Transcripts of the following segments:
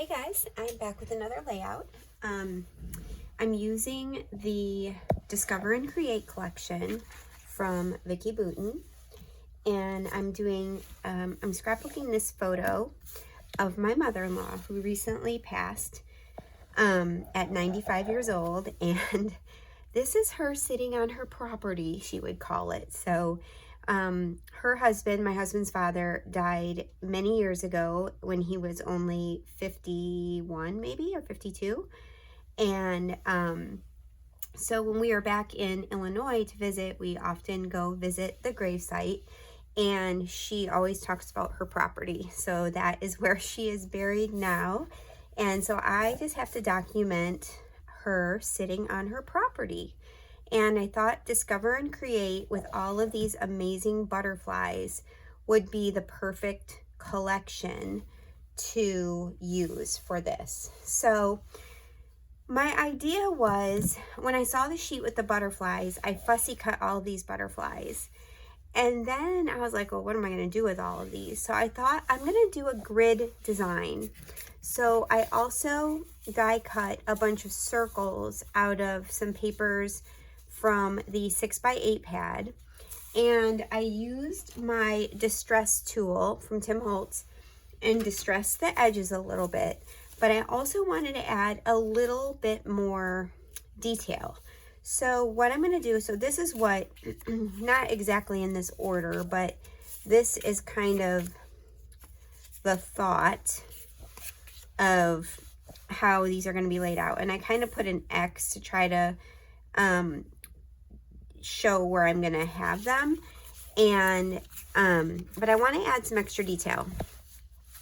Hey guys, I'm back with another layout. I'm using the Discover and Create collection from Vicki Boutin, and I'm scrapbooking this photo of my mother-in-law who recently passed at 95 years old, and this is her sitting on her property, she would call it. So her husband, my husband's father, died many years ago when he was only 51 maybe, or 52. And so when we are back in Illinois to visit, we often go visit the gravesite, and she always talks about her property. So that is where she is buried now. And so I just have to document her sitting on her property. And I thought Discover and Create with all of these amazing butterflies would be the perfect collection to use for this. So my idea was, when I saw the sheet with the butterflies, I fussy cut all of these butterflies. And then I was like, well, what am I going to do with all of these? So I thought I'm going to do a grid design. So I also die cut a bunch of circles out of some papers from the 6x8 pad, and I used my distress tool from Tim Holtz and distressed the edges a little bit, but I also wanted to add a little bit more detail. So what I'm going to do, so this is what, not exactly in this order, but this is kind of the thought of how these are going to be laid out, and I kind of put an X to try to show where I'm going to have them. And but I want to add some extra detail.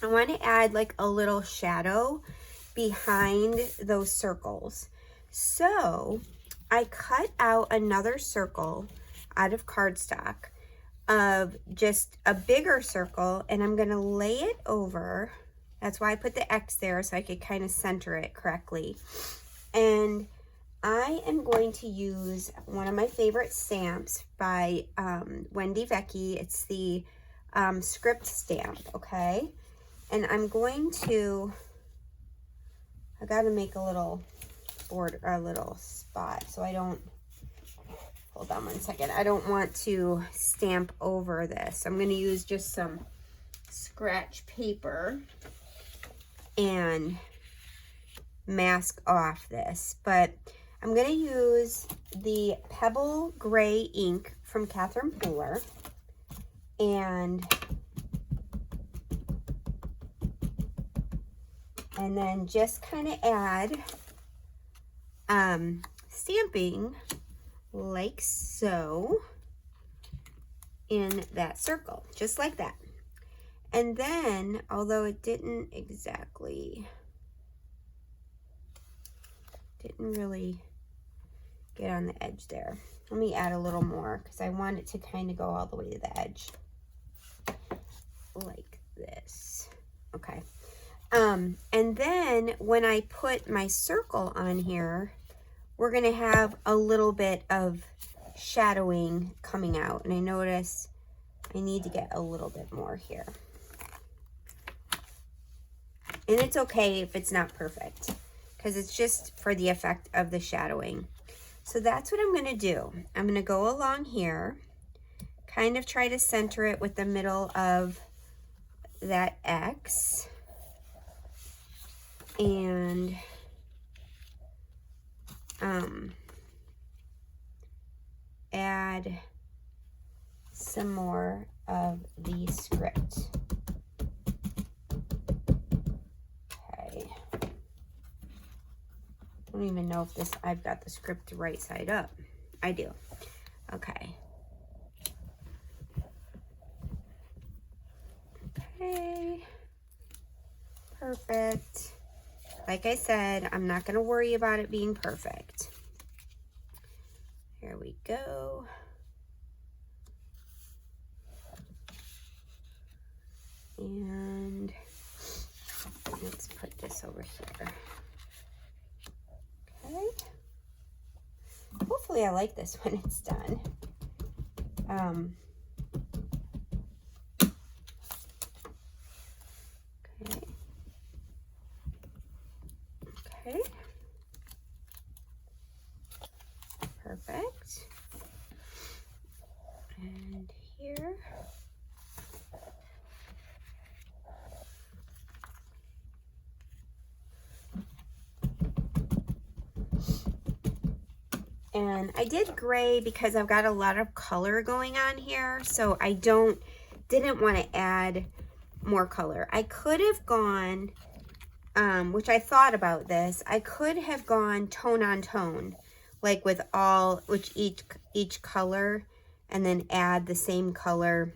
I want to add like a little shadow behind those circles. So I cut out another circle out of cardstock of just a bigger circle, and I'm going to lay it over. That's why I put the X there, so I could kind of center it correctly. And I am going to use one of my favorite stamps by Vicki. It's the script stamp, okay? And I'm going to, I got to make a little border, a little spot, so I don't, hold on one second. I don't want to stamp over this. I'm going to use just some scratch paper and mask off this, but I'm going to use the Pebble Gray ink from Catherine Pooler, and then just kind of add stamping like so in that circle, just like that. And then, although it didn't really get on the edge there, let me add a little more because I want it to kind of go all the way to the edge like this. Okay. And then when I put my circle on here, we're going to have a little bit of shadowing coming out, and I notice I need to get a little bit more here. And it's okay if it's not perfect, because it's just for the effect of the shadowing. So that's what I'm going to do. I'm going to go along here, kind of try to center it with the middle of that X, and add some more of the script. Okay. I don't even know if I've got the script right side up. I do. Okay. Okay. Perfect. Like I said, I'm not going to worry about it being perfect. Here we go. And let's put this over here. Okay. Hopefully I like this when it's done. Okay. here. And I did gray because I've got a lot of color going on here, so I didn't want to add more color. I could have gone, which I thought about this, I could have gone tone on tone, like with each color, and then add the same color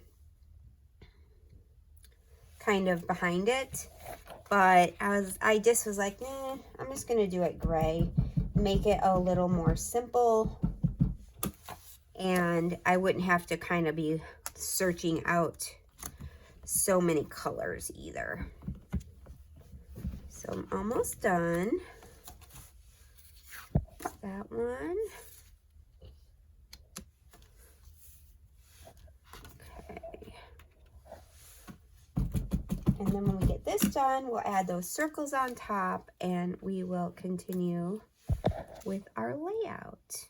kind of behind it. But I just was like, nah, I'm just gonna do it gray, make it a little more simple, and I wouldn't have to kind of be searching out so many colors either. So I'm almost done. That one. Okay. And then when we get this done, we'll add those circles on top and we will continue with our layout.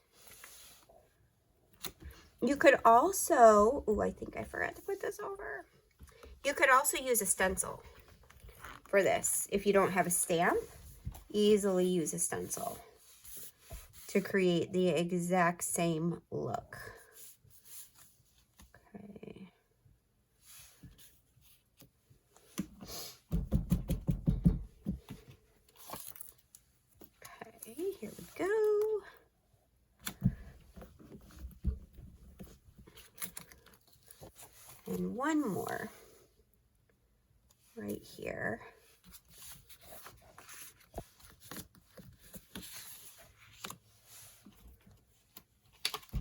You could also, oh, I think I forgot to put this over. You could also use a stencil for this. If you don't have a stamp, easily use a stencil to create the exact same look. Okay. Okay, here we go. And one more right here.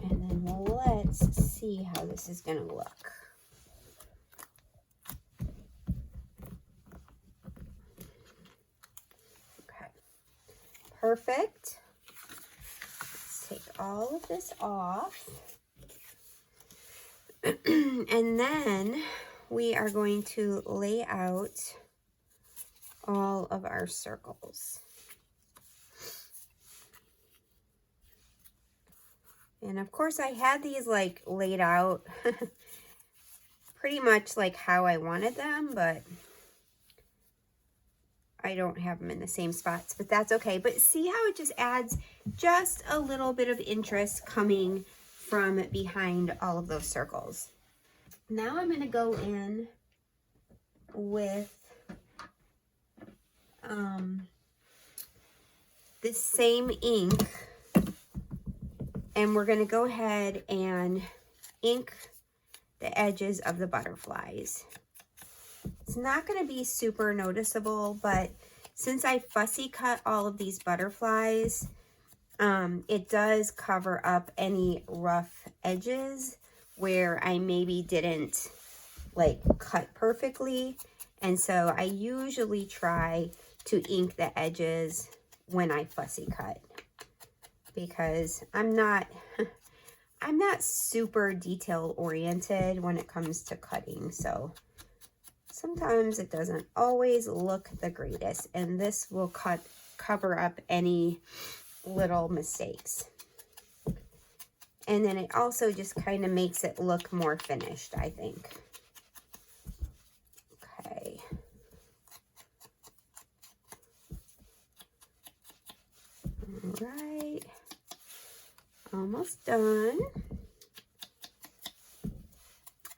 And then let's see how this is going to look. Okay, perfect. Let's take all of this off. And then we are going to lay out all of our circles. And of course I had these like laid out pretty much like how I wanted them, but I don't have them in the same spots, but that's okay. But see how it just adds just a little bit of interest coming from behind all of those circles. Now I'm going to go in with this same ink, and we're going to go ahead and ink the edges of the butterflies. It's not going to be super noticeable, but since I fussy cut all of these butterflies, it does cover up any rough edges where I maybe didn't like cut perfectly. And so I usually try to ink the edges when I fussy cut, because I'm not super detail oriented when it comes to cutting. So sometimes it doesn't always look the greatest, and this will cover up any little mistakes. And then it also just kind of makes it look more finished, I think. Okay. All right. Almost done.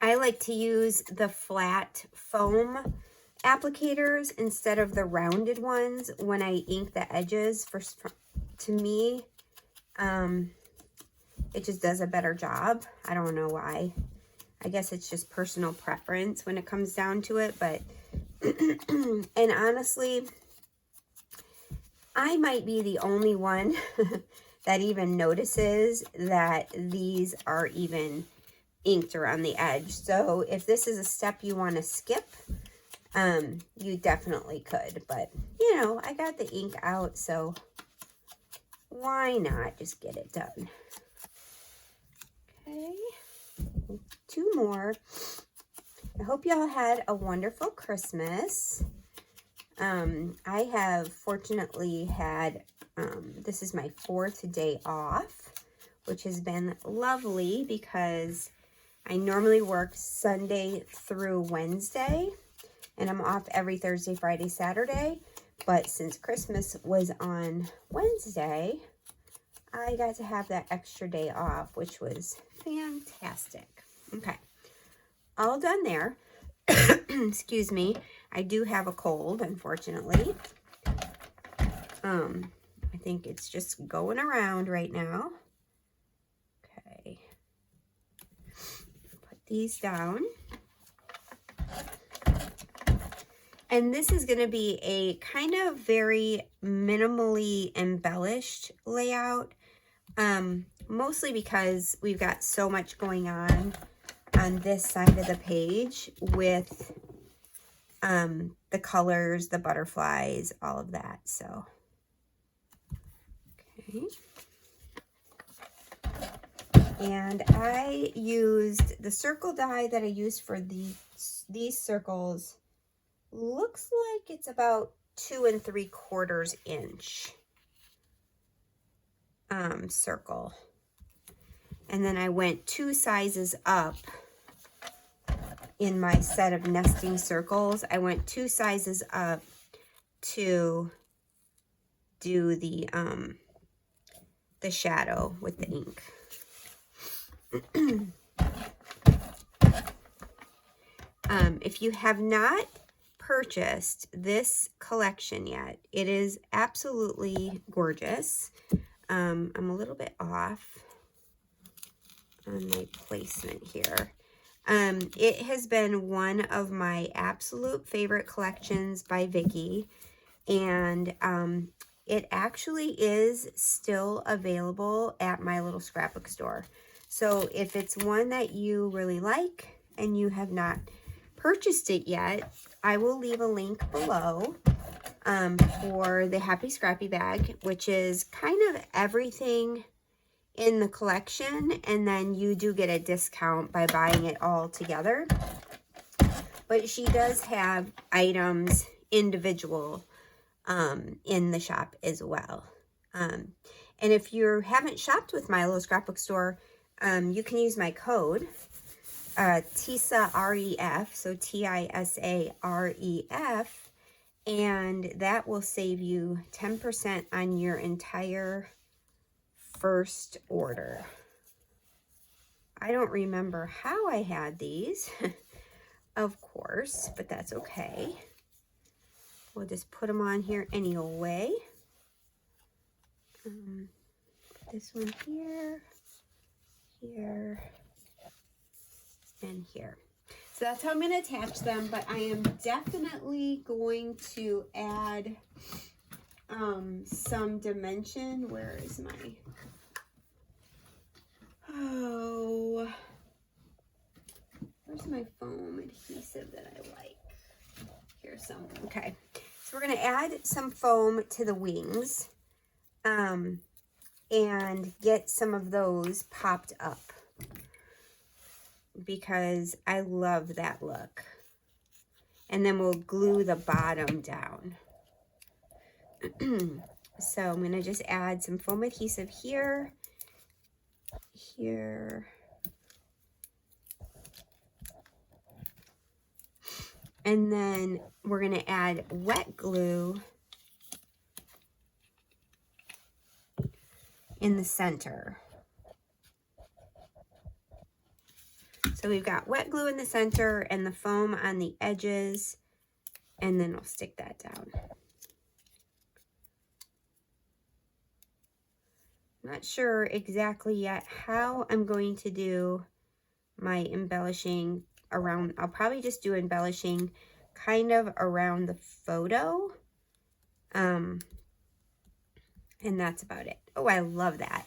I like to use the flat foam applicators instead of the rounded ones when I ink the edges. To me, it just does a better job. I don't know why. I guess it's just personal preference when it comes down to it, but and honestly, I might be the only one that even notices that these are even inked around the edge. So if this is a step you want to skip, you definitely could, but you know, I got the ink out, so why not just get it done? Okay, two more. I hope y'all had a wonderful Christmas. I have fortunately had, this is my 4th day off, which has been lovely because I normally work Sunday through Wednesday, and I'm off every Thursday, Friday, Saturday. But since Christmas was on Wednesday, I got to have that extra day off, which was fantastic. Okay, all done there. Excuse me, I do have a cold, unfortunately. I think it's just going around right now. Okay, put these down. And this is going to be a kind of very minimally embellished layout, mostly because we've got so much going on this side of the page with the colors, the butterflies, all of that. So, okay. And I used the circle die that I used for these circles. Looks like it's about 2 3/4 inch circle. And then I went 2 sizes up in my set of nesting circles. I went 2 sizes up to do the shadow with the ink. If you have not purchased this collection yet, it is absolutely gorgeous. I'm a little bit off on my placement here. It has been one of my absolute favorite collections by Vicki, and it actually is still available at my little scrapbook store. So if it's one that you really like and you have not purchased it yet, I will leave a link below for the Happy Scrappy bag, which is kind of everything in the collection, and then you do get a discount by buying it all together. But she does have items individual in the shop as well. And if you haven't shopped with my little scrapbook store, you can use my code TISA-REF, so TISA-REF, and that will save you 10% on your entire first order. I don't remember how I had these, of course, but that's okay. We'll just put them on here any old way. This one here, here, and here. So that's how I'm going to attach them, but I am definitely going to add some dimension. Where is my, where's my foam adhesive that I like? Here's some. Okay, so we're going to add some foam to the wings and get some of those popped up, because I love that look. And then we'll glue the bottom down. So I'm going to just add some foam adhesive here, here, and then we're going to add wet glue in the center. So we've got wet glue in the center and the foam on the edges, and then we'll stick that down. I'm not sure exactly yet how I'm going to do my embellishing around. I'll probably just do embellishing kind of around the photo. And that's about it. Oh, I love that.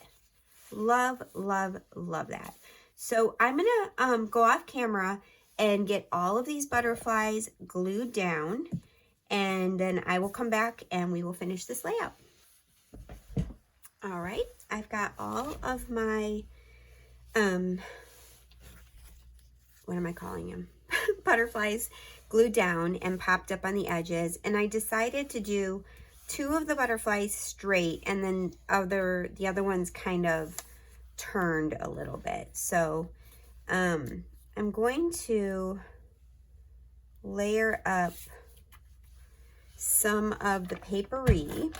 Love, love, love that. So I'm going to go off camera and get all of these butterflies glued down, and then I will come back and we will finish this layout. All right, I've got all of my, what am I calling them? Butterflies glued down and popped up on the edges, and I decided to do 2 of the butterflies straight, and then the other ones kind of turned a little bit. So I'm going to layer up some of the papery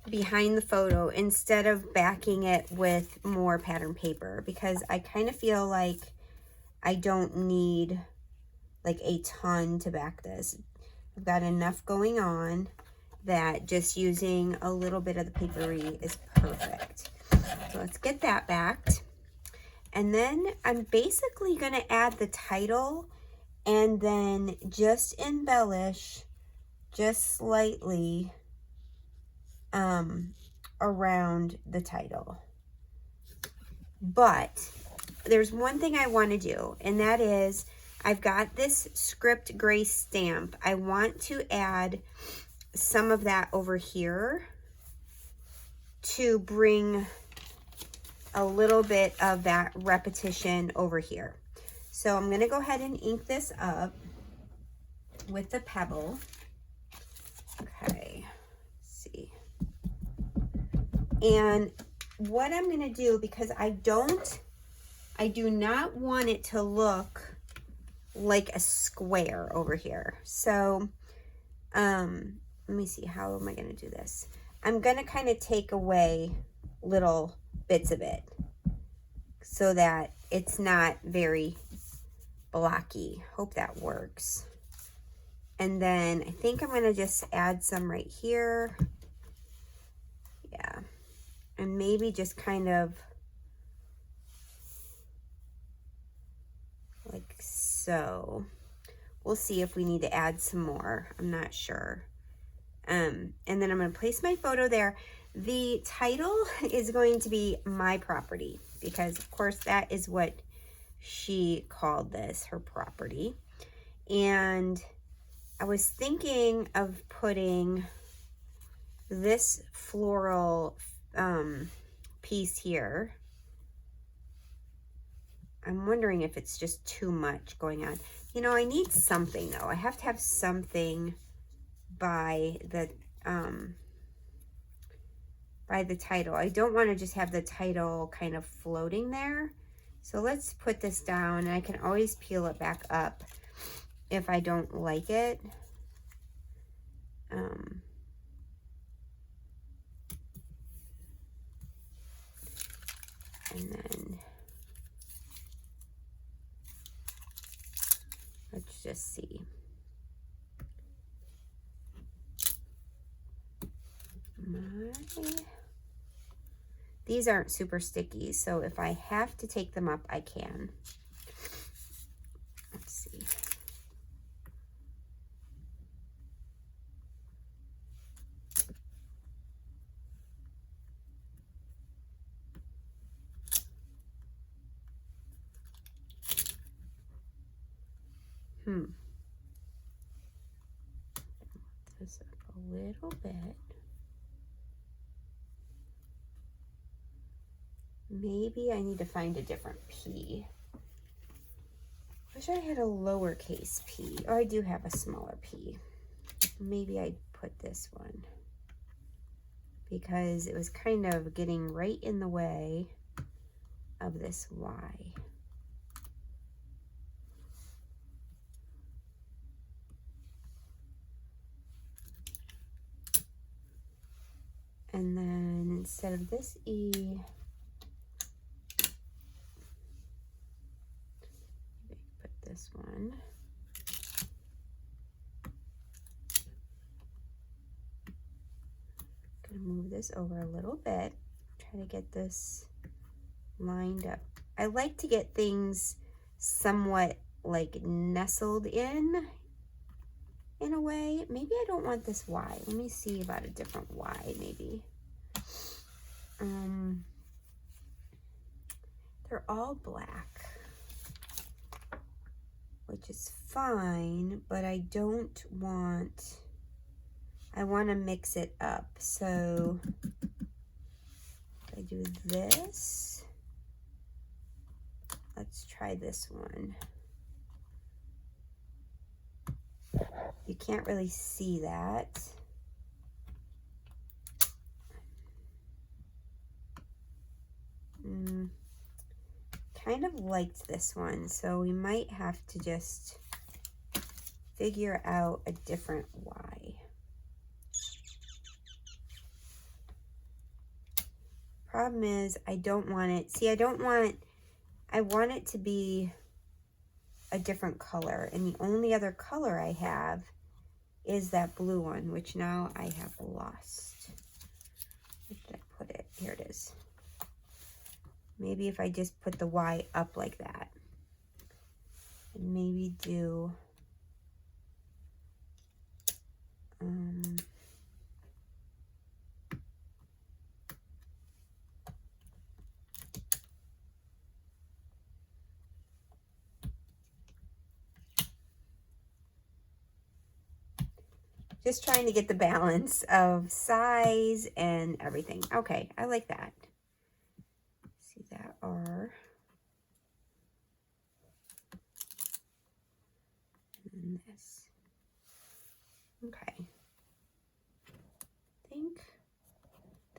behind the photo instead of backing it with more pattern paper, because I kind of feel like I don't need like a ton to back this. I've got enough going on that just using a little bit of the papery is perfect. So let's get that backed. And then I'm basically going to add the title and then just embellish just slightly around the title. But there's one thing I want to do, and that is I've got this script gray stamp. I want to add some of that over here to bring a little bit of that repetition over here. So I'm going to go ahead and ink this up with the pebble. Okay, let's see. And what I'm going to do, because I do not want it to look like a square over here. So let me see, how am I going to do this? I'm going to kind of take away little bits of it so that it's not very blocky. Hope that works. And then I think I'm going to just add some right here. Yeah. And maybe just kind of like so. We'll see if we need to add some more. I'm not sure. And then I'm going to place my photo there. The title is going to be My Property, because of course that is what she called this, her property. And I was thinking of putting this floral piece here. I'm wondering if it's just too much going on. You know, I need something though. I have to have something by the title. I don't want to just have the title kind of floating there. So let's put this down, and I can always peel it back up if I don't like it. And then let's just see. These aren't super sticky, so if I have to take them up, I can. Let's see. This up a little bit. Maybe I need to find a different P. Wish I had a lowercase p. Oh, I do have a smaller P. Maybe I'd put this one, because it was kind of getting right in the way of this Y. And then instead of this E, maybe put this one. Gonna move this over a little bit, try to get this lined up. I like to get things somewhat like nestled in a way. Maybe I don't want this Y. Let me see about a different Y maybe. They're all black, which is fine, but I don't want, I want to mix it up. So if I do this, let's try this one. You can't really see that. kind of liked this one, so we might have to just figure out a different Y. Problem is, I don't want it, see, I want it to be a different color, and the only other color I have is that blue one, which now I have lost. Where did I put it? Here it is. Maybe if I just put the Y up like that, and maybe do just trying to get the balance of size and everything. Okay, I like that. See that R. And this. Okay. I think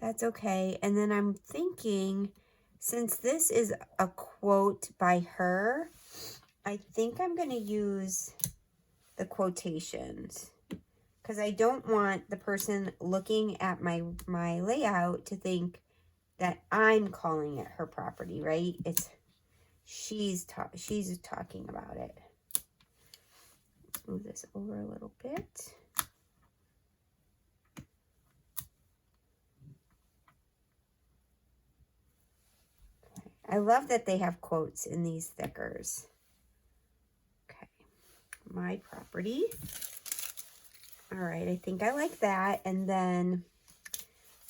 that's okay. And then I'm thinking, since this is a quote by her, I think I'm going to use the quotations, because I don't want the person looking at my layout to think that I'm calling it her property, right? It's she's talking about it. Let's move this over a little bit. Okay. I love that they have quotes in these stickers. Okay, my property. All right, I think I like that. And then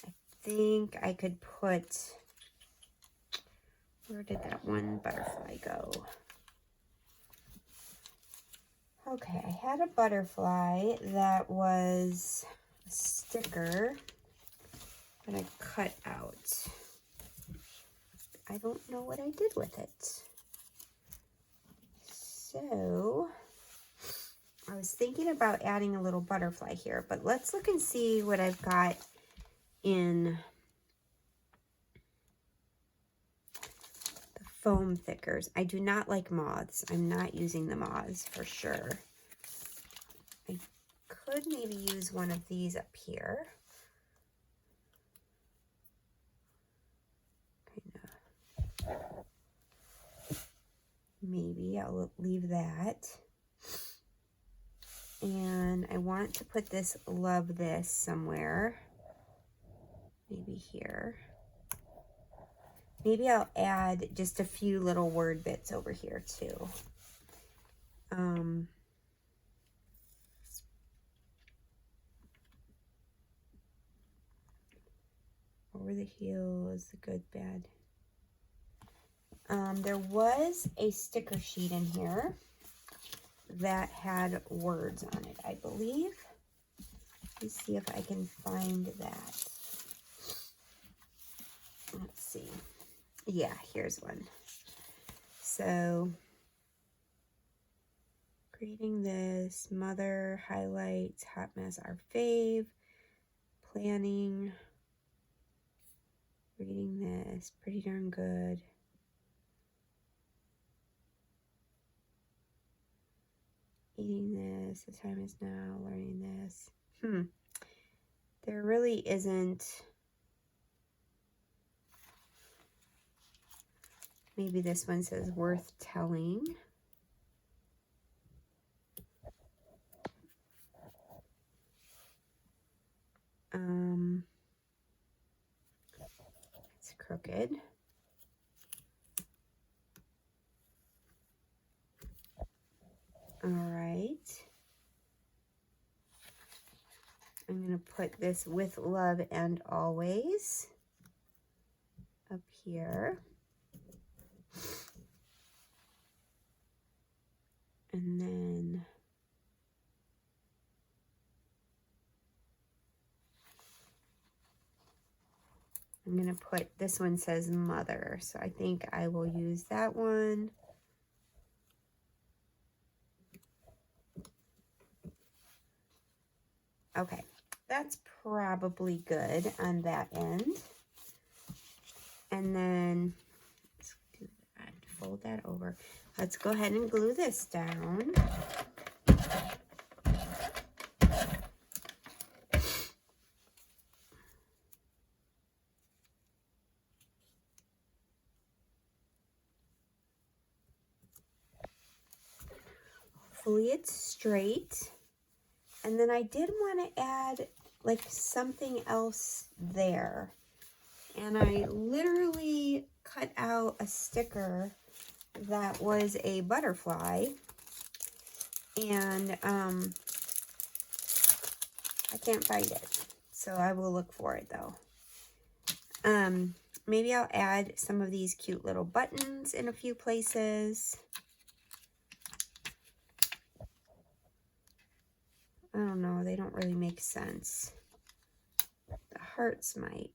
I think I could put, where did that one butterfly go? Okay, I had a butterfly that was a sticker that I cut out. I don't know what I did with it. So I was thinking about adding a little butterfly here, but let's look and see what I've got in the foam thickers. I do not like moths. I'm not using the moths for sure. I could maybe use one of these up here. Maybe I'll leave that. And I want to put this love this somewhere. Maybe here. Maybe I'll add just a few little word bits over here too. Over the heels, the good, bad. There was a sticker sheet in here that had words on it, I believe. Let's see if I can find that. Let's see. Yeah, here's one. So, creating this, mother, highlights, hot mess, our fave, planning, reading this, pretty darn good. Eating this, the time is now, learning this. There really isn't. Maybe this one says worth telling. It's crooked. All right. I'm going to put this with love and always up here. And then I'm going to put, this one says mother, so I think I will use that one. Okay, that's probably good on that end. And then let's do that fold that over. Let's go ahead and glue this down. Hopefully it's straight. And then I did want to add like something else there. And I literally cut out a sticker that was a butterfly. And I can't find it. So I will look for it though. Maybe I'll add some of these cute little buttons in a few places. I don't know, they don't really make sense. The hearts might.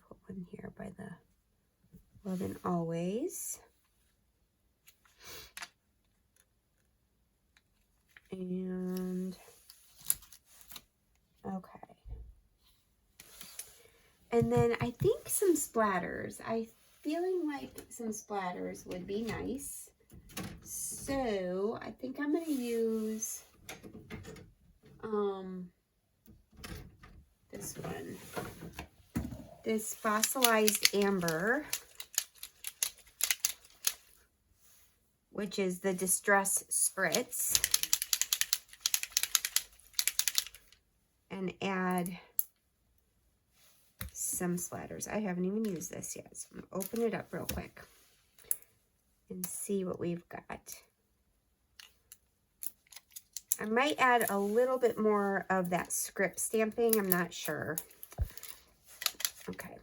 Put one here by the Love and Always. And okay. And then I think some splatters. I'm feeling like some splatters would be nice. So I think I'm going to use this one. This fossilized amber, which is the Distress Spritz. And add some splatters. I haven't even used this yet, so I'm going to open it up real quick and see what we've got. I might add a little bit more of that script stamping. I'm not sure. Okay.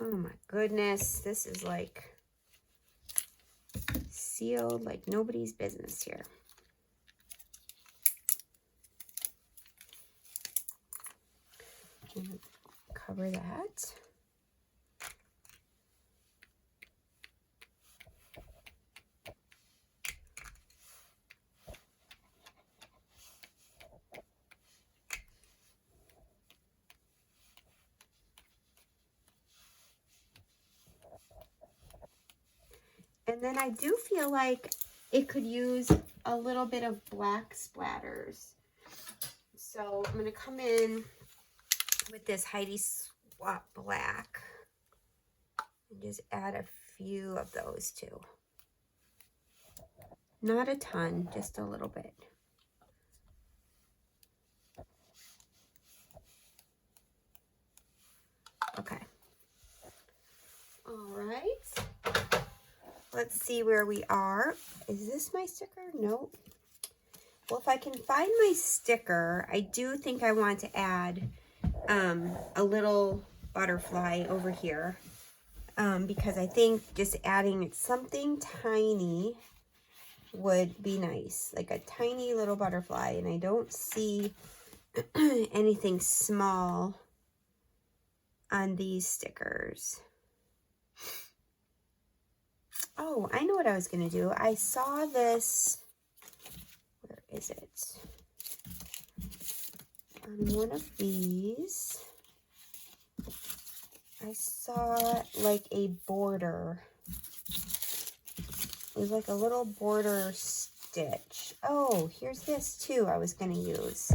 Oh my goodness. This is like sealed like nobody's business here. Cover that. And then I do feel like it could use a little bit of black splatters. So I'm going to come in with this Heidi Swap Black and just add a few of those too. Not a ton, just a little bit. Okay. All right. Let's see where we are. Is this my sticker? Nope. Well, if I can find my sticker, I do think I want to add a little butterfly over here because I think just adding something tiny would be nice, like a tiny little butterfly, and I don't see anything small on these stickers. Oh, I know what I was going to do. I saw this, where is it? On one of these, I saw like a border. It was like a little border stitch. Oh, here's this too I was going to use.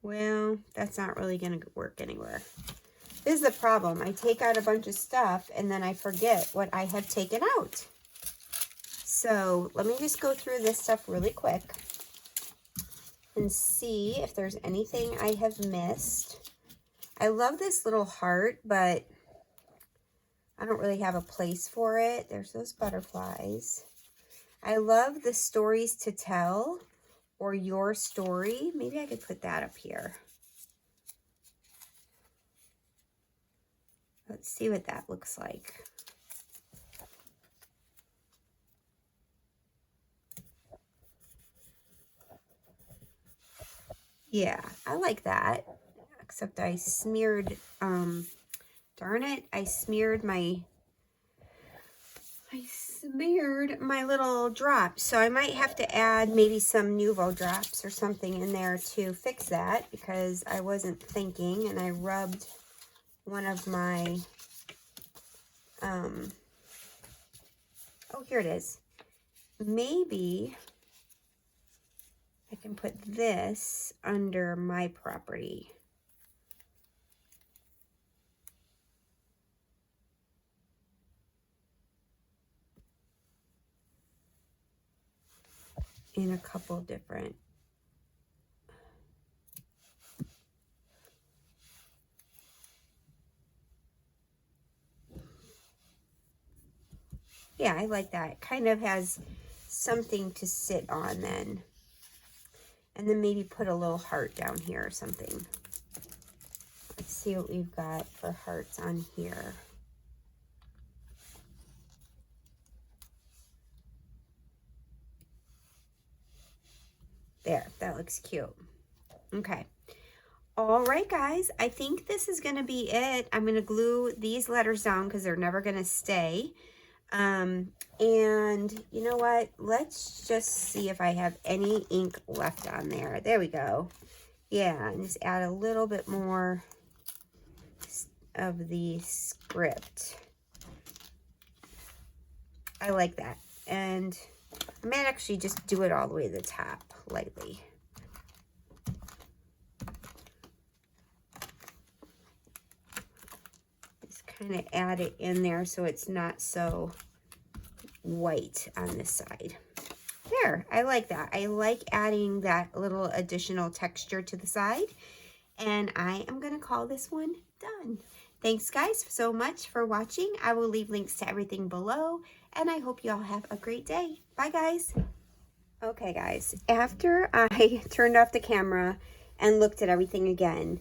Well, that's not really going to work anywhere. This is the problem. I take out a bunch of stuff and then I forget what I have taken out. So let me just go through this stuff really quick and see if there's anything I have missed. I love this little heart, but I don't really have a place for it. There's those butterflies. I love the stories to tell, or your story. Maybe I could put that up here. Let's see what that looks like. Yeah, I like that. Except I smeared Darn it, I smeared my little drops. So I might have to add maybe some Nuvo drops or something in there to fix that, because I wasn't thinking, and I rubbed one of my, oh, here it is. Maybe I can put this under my property. In a couple different. Yeah, I like that. It kind of has something to sit on then. And then maybe put a little heart down here or something. Let's see what we've got for hearts on here. There, that looks cute. Okay. All right, guys, I think this is going to be it. I'm going to glue these letters down because they're never going to stay. And you know what? Let's just see if I have any ink left on there. There we go. Yeah, and just add a little bit more of the script. I like that. And I might actually just do it all the way to the top, lightly. Just kind of add it in there so it's not so white on this side. There, I like that. I like adding that little additional texture to the side. And I am going to call this one done. Thanks, guys, so much for watching. I will leave links to everything below, and I hope you all have a great day. Bye, guys. Okay, guys, after I turned off the camera and looked at everything again,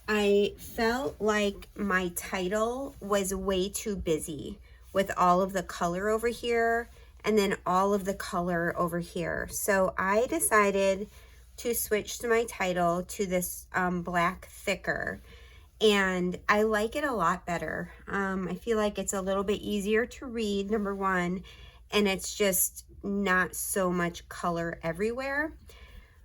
I felt like my title was way too busy with all of the color over here and then all of the color over here. So I decided to switch to my title to this black thicker, and I like it a lot better. I feel like it's a little bit easier to read, number one, and it's just not so much color everywhere.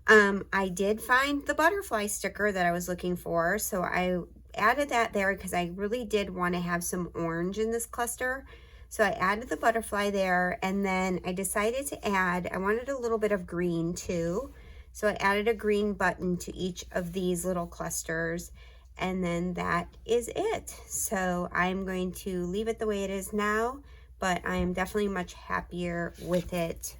I did find the butterfly sticker that I was looking for, so I added that there because I really did want to have some orange in this cluster. So I added the butterfly there, and then I decided to add, I wanted a little bit of green too. So I added a green button to each of these little clusters, and then that is it. So I'm going to leave it the way it is now, but I am definitely much happier with it,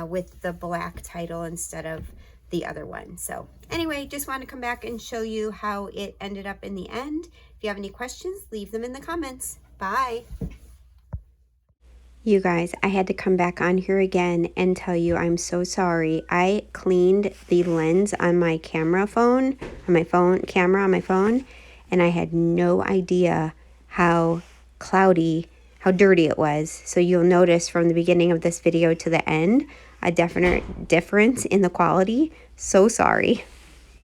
with the black title instead of the other one. So anyway, just want to come back and show you how it ended up in the end. If you have any questions, leave them in the comments. Bye. You guys, I had to come back on here again and tell you I'm so sorry. I cleaned the lens on my camera phone, on my phone, camera on my phone, and I had no idea how cloudy, how dirty it was. So you'll notice from the beginning of this video to the end, a definite difference in the quality. So sorry.